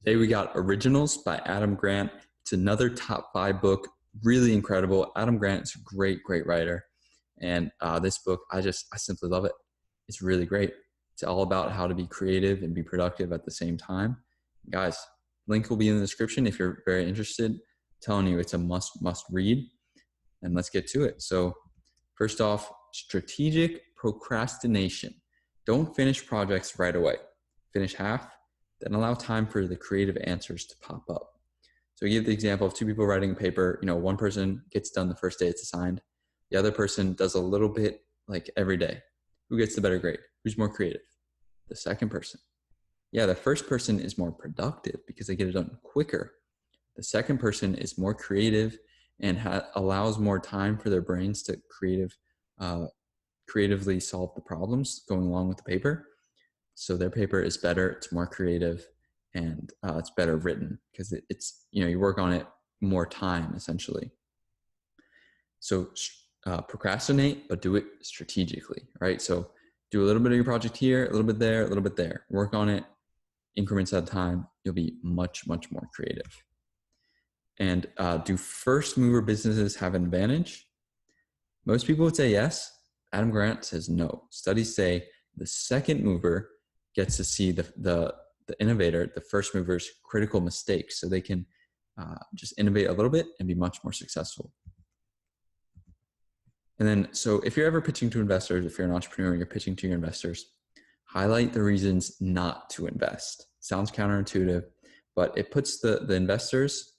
Today we got Originals by Adam Grant. It's another top 5 book, really incredible. Adam Grant is a great writer. And this book, I simply love it. It's really great. It's all about how to be creative and be productive at the same time. Guys, link will be in the description if you're very interested. I'm telling you, it's a must read. And let's get to it. So first off, strategic procrastination. Don't finish projects right away. Finish half, then allow time for the creative answers to pop up. So we give the example of 2 people writing a paper. One person gets done the first day it's assigned. The other person does a little bit like every day. Who gets the better grade? Who's more creative? The second person. Yeah, the first person is more productive because they get it done quicker. The second person is more creative and allows more time for their brains to creatively solve the problems going along with the paper. So their paper is better, it's more creative, and it's better written because it's you work on it more time essentially. So procrastinate, but do it strategically, right? So do a little bit of your project here, a little bit there, a little bit there. Work on it increments at a time. You'll be much more creative. And do first mover businesses have an advantage? Most people would say yes. Adam Grant says no. Studies say the second mover gets to see the innovator, the first mover's critical mistakes, so they can just innovate a little bit and be much more successful. And then, so if you're ever pitching to investors, if you're an entrepreneur and you're pitching to your investors, highlight the reasons not to invest. Sounds counterintuitive, but it puts the investors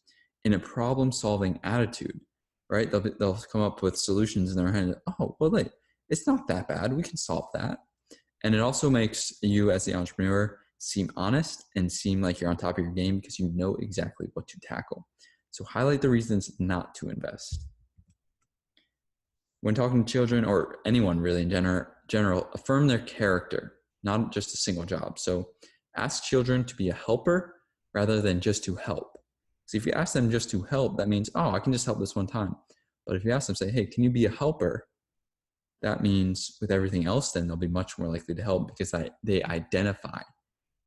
in a problem-solving attitude, right? They'll come up with solutions in their head. Oh, well, it's not that bad. We can solve that. And it also makes you as the entrepreneur seem honest and seem like you're on top of your game because you know exactly what to tackle. So highlight the reasons not to invest. When talking to children or anyone really in general, affirm their character, not just a single job. So ask children to be a helper rather than just to help. So if you ask them just to help, that means, oh, I can just help this one time. But if you ask them, say, hey, can you be a helper? That means with everything else, then they'll be much more likely to help because they identify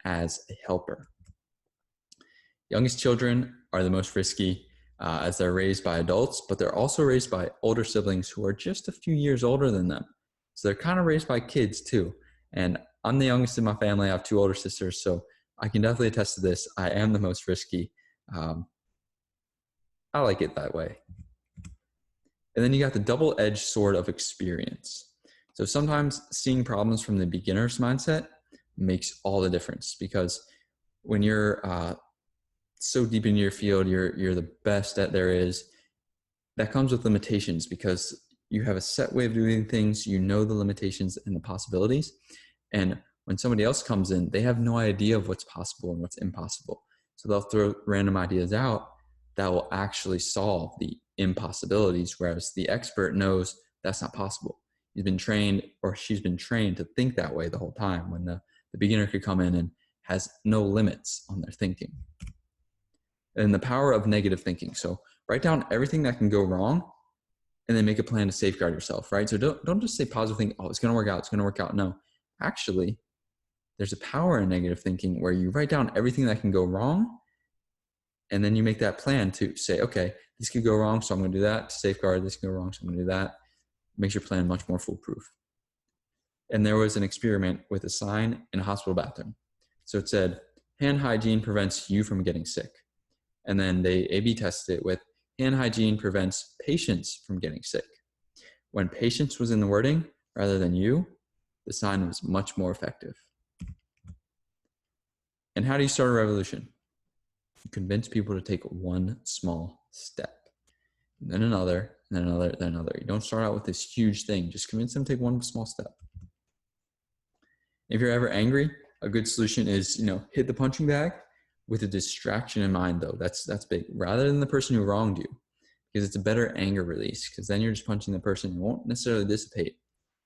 as a helper. Youngest children are the most risky as they're raised by adults, but they're also raised by older siblings who are just a few years older than them. So they're kind of raised by kids too. And I'm the youngest in my family. I have 2 older sisters, so I can definitely attest to this. I am the most risky. I like it that way. And then you got the double-edged sword of experience. So sometimes seeing problems from the beginner's mindset makes all the difference because when you're so deep in your field, you're the best that there is, that comes with limitations because you have a set way of doing things, you know the limitations and the possibilities. And when somebody else comes in, they have no idea of what's possible and what's impossible. So they'll throw random ideas out that will actually solve the impossibilities, whereas the expert knows that's not possible. He's been trained or she's been trained to think that way the whole time when the beginner could come in and has no limits on their thinking. And the power of negative thinking. So write down everything that can go wrong and then make a plan to safeguard yourself, right? So don't just say positive thinking, oh, it's going to work out, it's going to work out. No, actually, there's a power in negative thinking where you write down everything that can go wrong and then you make that plan to say, okay, this could go wrong, so I'm going to do that. To safeguard, this can go wrong, so I'm going to do that. Makes your plan much more foolproof. And there was an experiment with a sign in a hospital bathroom. So it said, hand hygiene prevents you from getting sick. And then they A/B tested it with hand hygiene prevents patients from getting sick. When patients was in the wording rather than you, the sign was much more effective. And how do you start a revolution? You convince people to take one small step, and then another, and then another, then another. You don't start out with this huge thing. Just convince them to take one small step. If you're ever angry, a good solution is, hit the punching bag with a distraction in mind, though. That's big. Rather than the person who wronged you, because it's a better anger release, because then you're just punching the person who won't necessarily dissipate.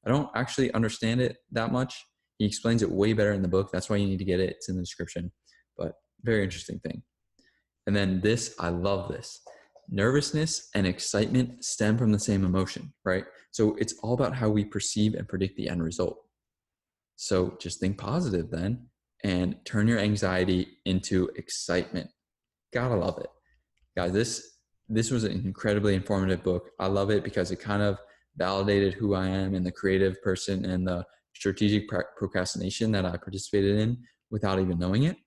I don't actually understand it that much. He explains it way better in the book. That's why you need to get it. It's in the description, but very interesting thing. And then this, I love this. Nervousness and excitement stem from the same emotion, right? So it's all about how we perceive and predict the end result. So just think positive then and turn your anxiety into excitement. Gotta love it. Guys, this was an incredibly informative book. I love it because it kind of validated who I am and the creative person and the strategic procrastination that I participated in without even knowing it.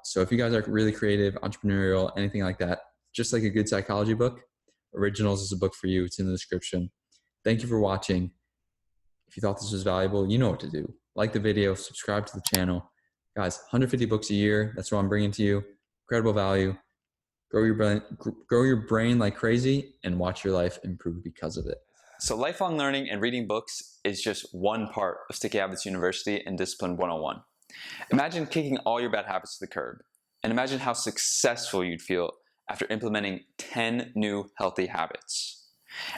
So if you guys are really creative, entrepreneurial, anything like that, just like a good psychology book, Originals is a book for you. It's in the description. Thank you for watching. If you thought this was valuable, you know what to do. Like the video, subscribe to the channel. Guys, 150 books a year. That's what I'm bringing to you. Incredible value. Grow your brain like crazy and watch your life improve because of it. So lifelong learning and reading books is just one part of Sticky Habits University and Discipline 101. Imagine kicking all your bad habits to the curb, and imagine how successful you'd feel after implementing 10 new healthy habits.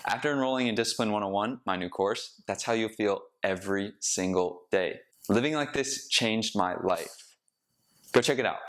After enrolling in Discipline 101, my new course, that's how you'll feel every single day. Living like this changed my life. Go check it out.